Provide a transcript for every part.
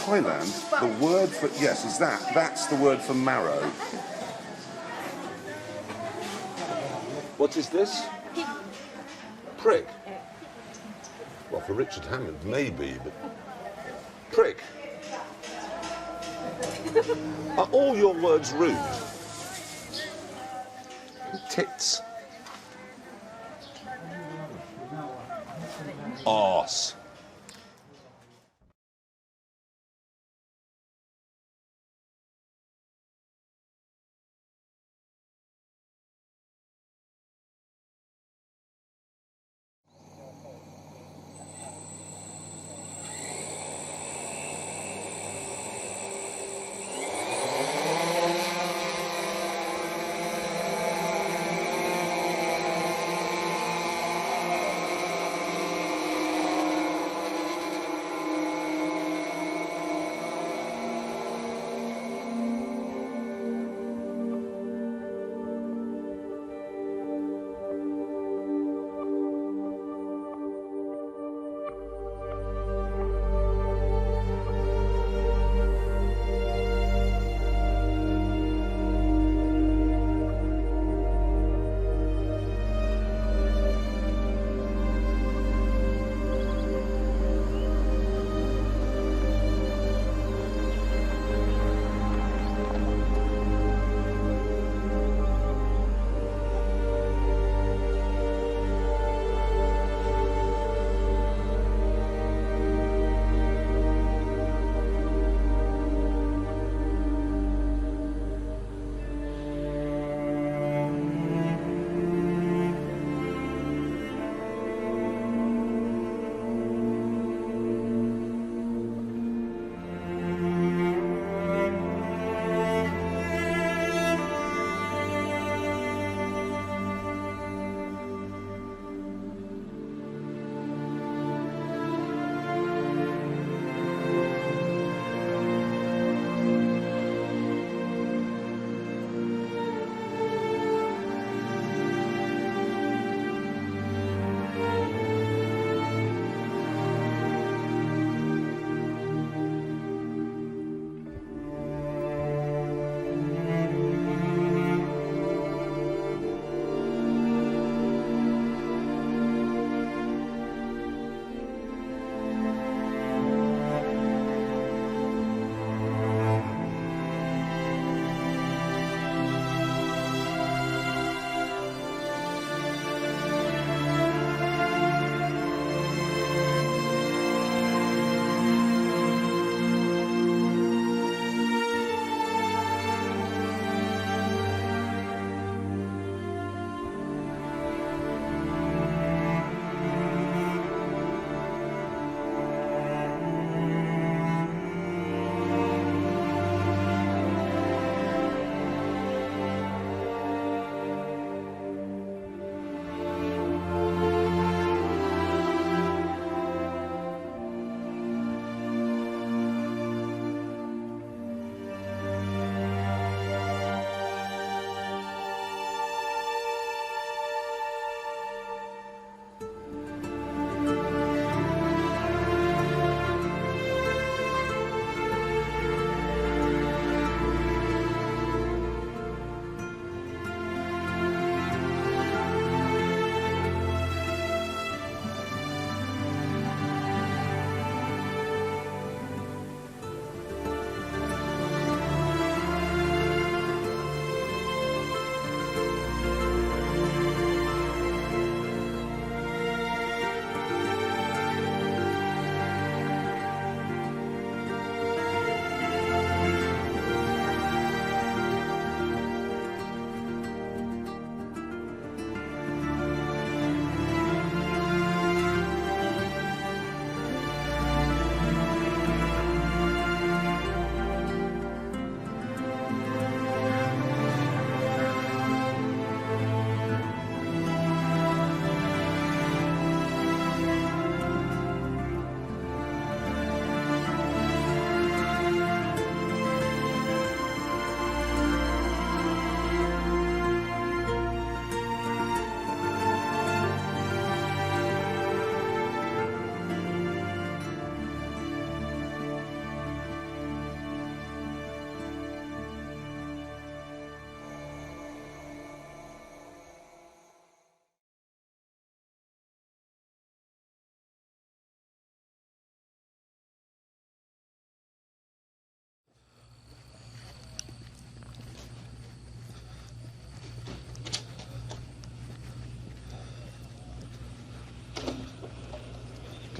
Thailand, the word for... Yes, is that. That's the word for marrow. What is this? Prick. Well, for Richard Hammond, maybe, but... Prick. Are all your words rude? Tits. Arse.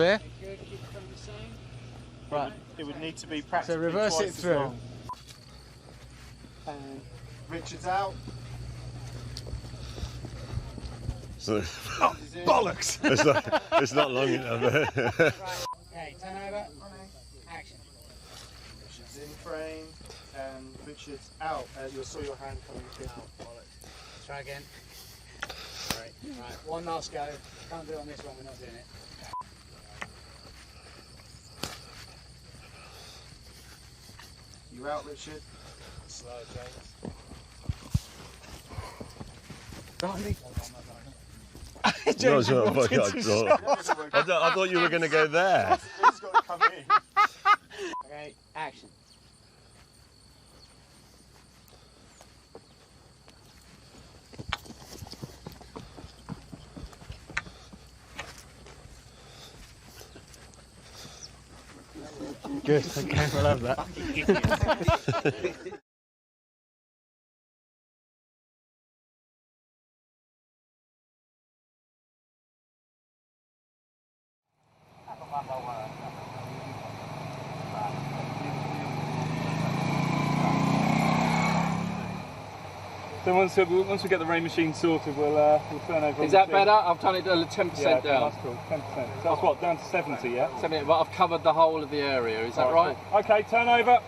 clear. Good, keep the front the same. Right. It would need to be practically So reverse twice it as through. long. And Richard's out. Bollocks! It's not long enough. Right. Okay, turn over. Action. Richard's in frame. And Richard's out. You saw your hand coming through. Try again. Right. Right. One last go. Can't do it on this one. We're not doing it. You out, Richard. Slow, James. No, so I thought you were going to go there. He's got to come in. Okay, action. Good, okay, we'll have that. So once we get the rain machine sorted, we'll turn over. Is that better? I've done it 10% yeah, down. That's cool. 10%. So that's what, down to 70, yeah? 70, but I've covered the whole of the area. Is that right? Cool. Okay, turn over.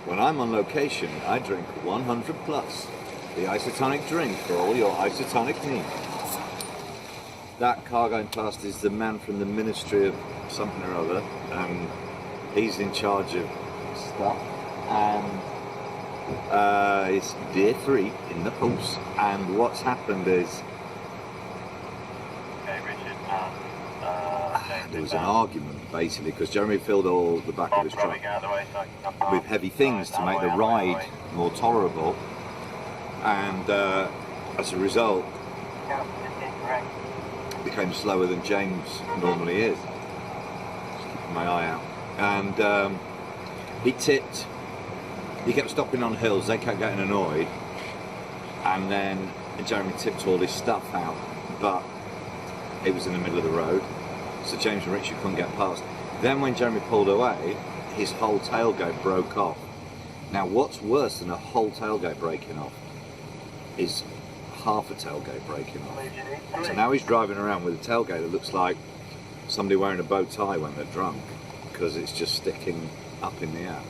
When I'm on location, I drink 100 plus, the isotonic drink for all your isotonic needs. That car going past is the man from the Ministry of something or other, and he's in charge of stuff, and it's day 3 in the post, and what's happened is there was an argument basically because Jeremy filled all the back of his truck with heavy things to make the ride more tolerable, and as a result became slower than James normally is. Just keeping my eye out. And he tipped, he kept stopping on hills, they kept getting annoyed, and then Jeremy tipped all his stuff out, but it was in the middle of the road, so James and Richard couldn't get past. Then when Jeremy pulled away, his whole tailgate broke off. Now what's worse than a whole tailgate breaking off is half a tailgate breaking off. So now he's driving around with a tailgate that looks like somebody wearing a bow tie when they're drunk, because it's just sticking up in the air.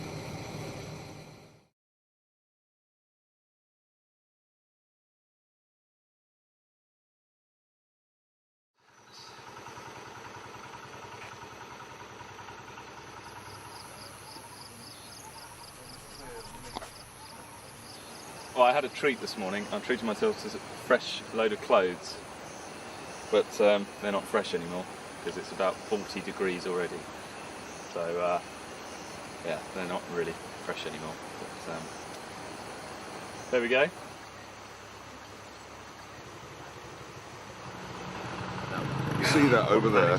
Well, I had a treat this morning. I treated myself to a fresh load of clothes, but they're not fresh anymore because it's about 40 degrees already. So yeah, they're not really fresh anymore. But there we go. You see that over there?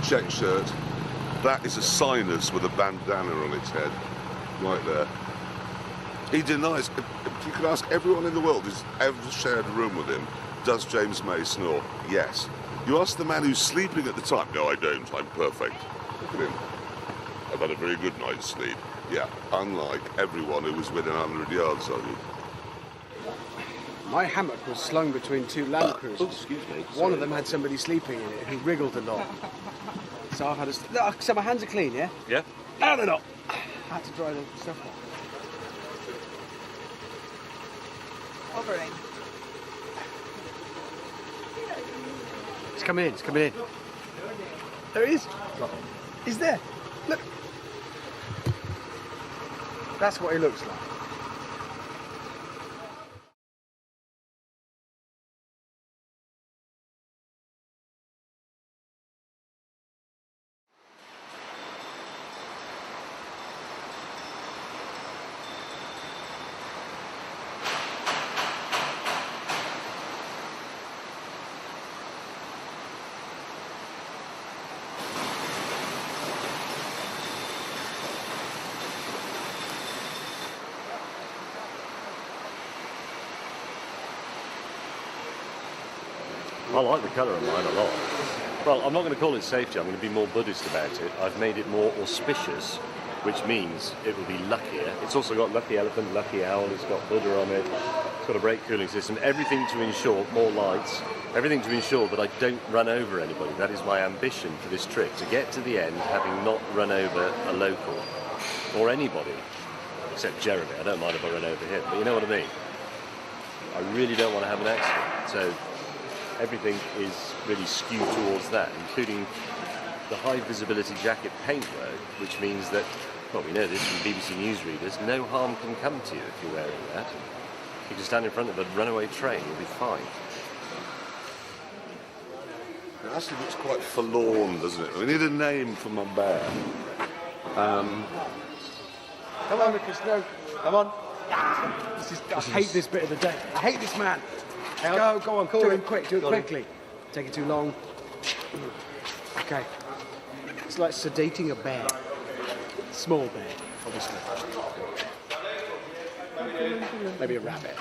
Check shirt. That is a sinus with a bandana on its head, right there. He denies. You can ask everyone in the world who's ever shared a room with him, does James May snore? Yes. You ask the man who's sleeping at the time, no I don't, I'm perfect. Look at him. I've had a very good night's sleep. Yeah, unlike everyone who was within 100 yards of you. My hammock was slung between 2 Land Cruisers. Excuse me. One of them had somebody sleeping in it who wriggled a lot. So I've had a... So my hands are clean, yeah? Yeah. No, they're not. I had to dry the stuff off. Hovering. It's coming in, it's coming in. There he is. He's there. Look. That's what he looks like. I like the colour of mine a lot. Well, I'm not going to call it safety, I'm going to be more Buddhist about it. I've made it more auspicious, which means it will be luckier. It's also got lucky elephant, lucky owl, it's got Buddha on it, it's got a brake cooling system, everything to ensure, more lights, everything to ensure that I don't run over anybody. That is my ambition for this trip, to get to the end having not run over a local or anybody, except Jeremy. I don't mind if I run over him, but you know what I mean. I really don't want to have an accident, so everything is really skewed towards that, including the high visibility jacket paintwork, which means that, well, we know this from BBC News readers, no harm can come to you if you're wearing that. You can stand in front of a runaway train, you'll be fine. It actually looks quite forlorn, doesn't it? We need a name for my bear. Come on, Lucas, no. Come on. I hate this bit of the day. I hate this man. Go on, do it quick, do it quickly. Take it too long. Okay. It's like sedating a bear. Small bear, obviously. Maybe a rabbit.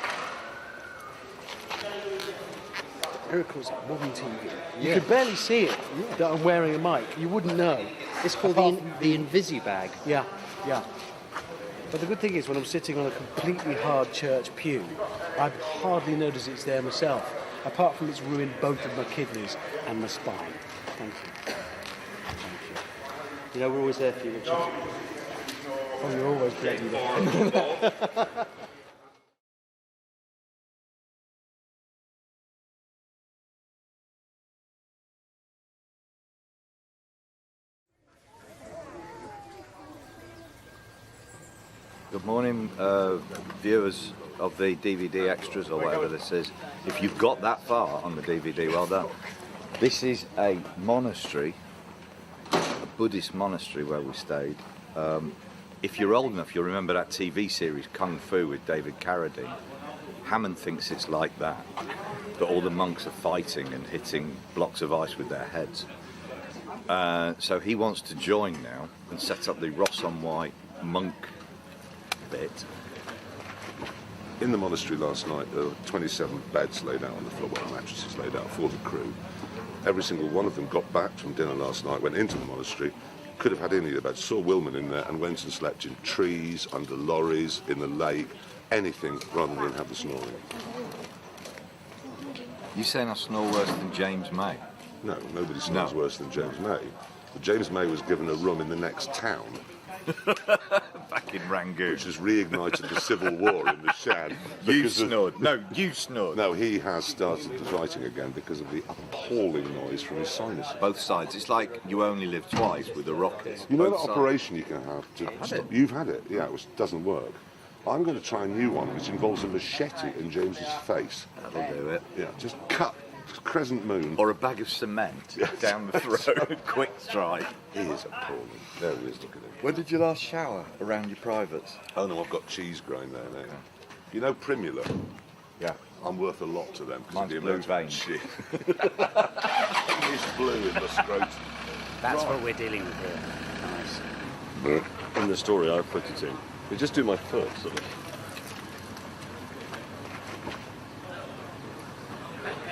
Miracles at modern TV. You could barely see it that I'm wearing a mic. You wouldn't know. It's called the Invisibag. Yeah, yeah. But the good thing is, when I'm sitting on a completely hard church pew, I hardly notice it's there myself, apart from it's ruined both of my kidneys and my spine. Thank you. Thank you. You know, we're always there for you, Richard. Oh, you're always bloody there. Good morning, viewers of the DVD extras or whatever this is. If you've got that far on the DVD, well done. This is a monastery, a Buddhist monastery where we stayed. If you're old enough, you'll remember that TV series Kung Fu with David Carradine. Hammond thinks it's like that, but all the monks are fighting and hitting blocks of ice with their heads. So he wants to join now and set up the Ross on White monk bit. In the monastery last night, there were 27 beds laid out on the floor, well, mattresses laid out for the crew. Every single one of them got back from dinner last night, went into the monastery, could have had any of their beds, saw Wilman in there and went and slept in trees, under lorries, in the lake, anything rather than have the snoring. You saying I snore worse than James May? No, nobody snores worse than James May. But James May was given a room in the next town. Back in Rangoon. Which has reignited the civil war in the Shan. You snored. No, you snored. No, he has started fighting again because of the appalling noise from his sinuses. Both sides. It's like You Only Live Twice with the Rockets. You know Both that operation you can have to stop? You've had it, yeah, which doesn't work. I'm going to try a new one which involves a machete in James's face. That'll do it. Yeah, just cut crescent moon. Or a bag of cement down the throat. Quick strike. He is appalling. There he is, look at him. When did you last shower around your privates? Oh no, I've got cheese growing there now. You know Primula? Yeah. I'm worth a lot to them. Mine's blue veins. It's blue in the scrotum. That's what we're dealing with here. Nice. In the story I put it in, we just do my foot, sort of.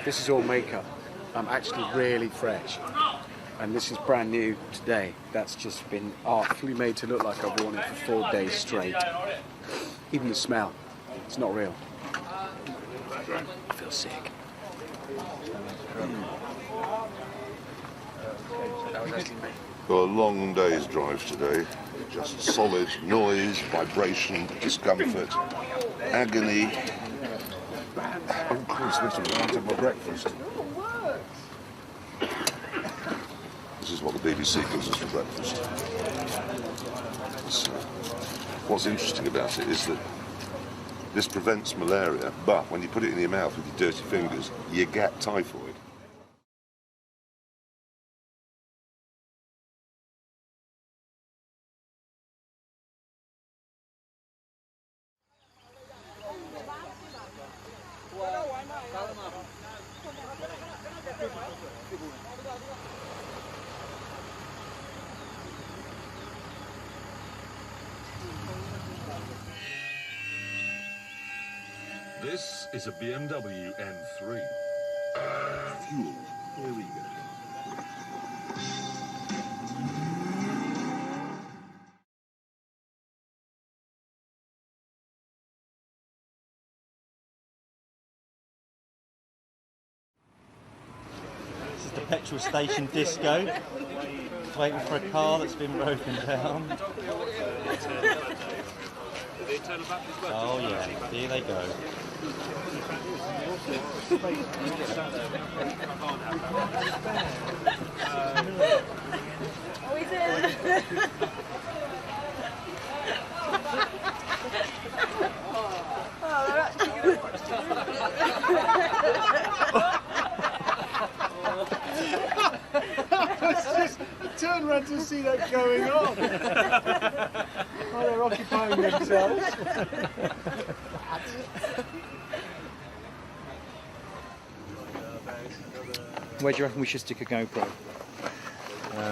This is all makeup. I'm actually really fresh. And this is brand new today. That's just been artfully made to look like I've worn it for 4 days straight. Even the smell, it's not real. I feel sick. Got a long day's drive today. Just solid noise, vibration, discomfort, agony. Oh, Christ, I want to have my breakfast. This is what the BBC gives us for breakfast. What's interesting about it is that this prevents malaria, but when you put it in your mouth with your dirty fingers, you get typhoid. This is a BMW M3. Fuel. Here we go. This is the petrol station disco. Waiting for a car that's been broken down. Oh yeah, here they go. Oh, he's in. Oh, they're actually I turned around to see that going on. Oh, they're occupying themselves. Where do you reckon we should stick a GoPro?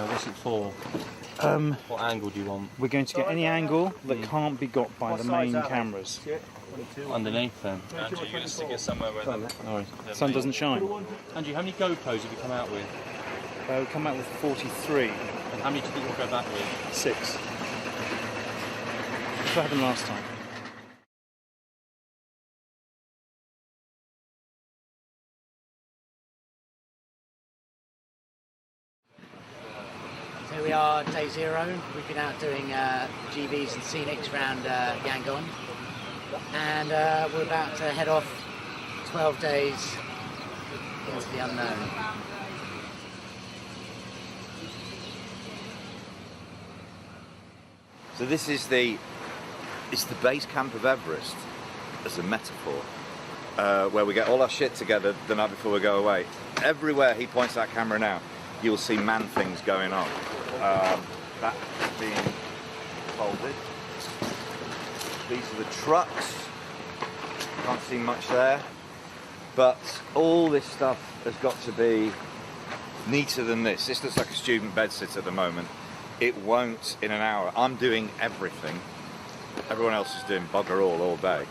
What's it for? What angle do you want? We're going to get any angle that can't be got by the main cameras. Underneath them. Andrew, you're going to stick it somewhere where The sun doesn't shine. Andrew, how many GoPros have you come out with? We come out with 43. And how many do you think you'll go back with? 6. That's what happened last time. So here we are, day 0. We've been out doing GVs and scenics around Yangon. And we're about to head off 12 days into the unknown. So this is it's the base camp of Everest, as a metaphor, where we get all our shit together the night before we go away. Everywhere he points that camera now, you'll see man things going on. That being folded. These are the trucks. Can't see much there. But all this stuff has got to be neater than this. This looks like a student bedsit at the moment. It won't in an hour. I'm doing everything. Everyone else is doing bugger all day.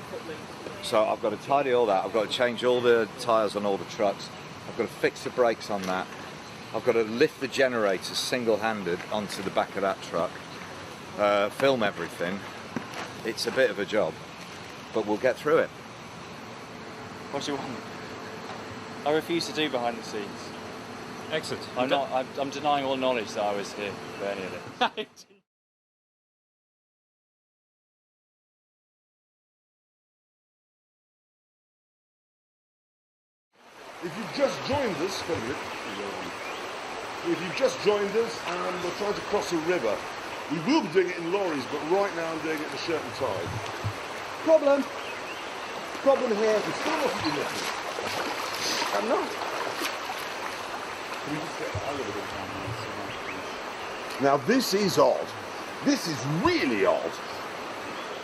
So I've got to tidy all that. I've got to change all the tyres on all the trucks. I've got to fix the brakes on that. I've got to lift the generator single-handed onto the back of that truck. Film everything. It's a bit of a job, but we'll get through it. What do you want? I refuse to do behind the scenes. Excellent. I'm denying all knowledge that I was here for any of it. If you've just joined us, and we're trying to cross a river, we will be doing it in lorries, but right now I'm doing it in a shirt and tie. Problem here, we're still not to be looking. I'm not. Can we just get that a little bit down? Now this is odd. This is really odd.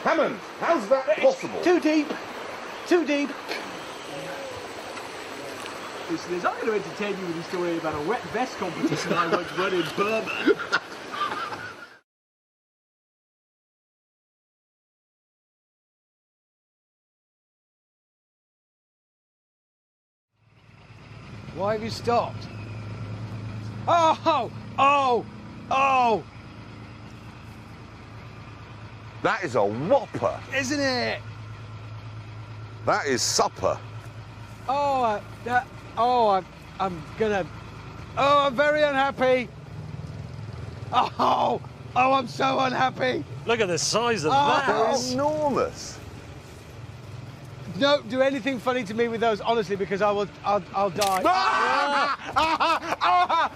Hammond, how's that possible? Too deep. Too deep. Listeners, I'm going to entertain you with a story about a wet vest competition I once won in Burma. Why have you stopped? Oh! That is a whopper. Isn't it? That is supper. I'm very unhappy. I'm so unhappy. Look at the size of They're enormous. Don't do anything funny to me with those, honestly, because I'll die.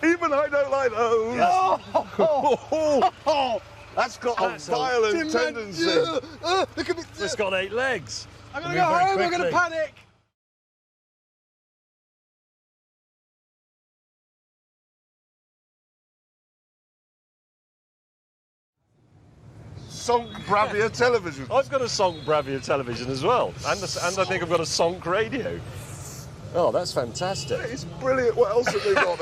Even I don't like those. That's got a violent tendency. Look at me. It's got 8 legs. I'm going to go home, I'm going to panic. Sonk Bravia television. I've got a Sonk Bravia television as well, and I think I've got a Sonk radio. Oh, that's fantastic. It's brilliant. What else have they got?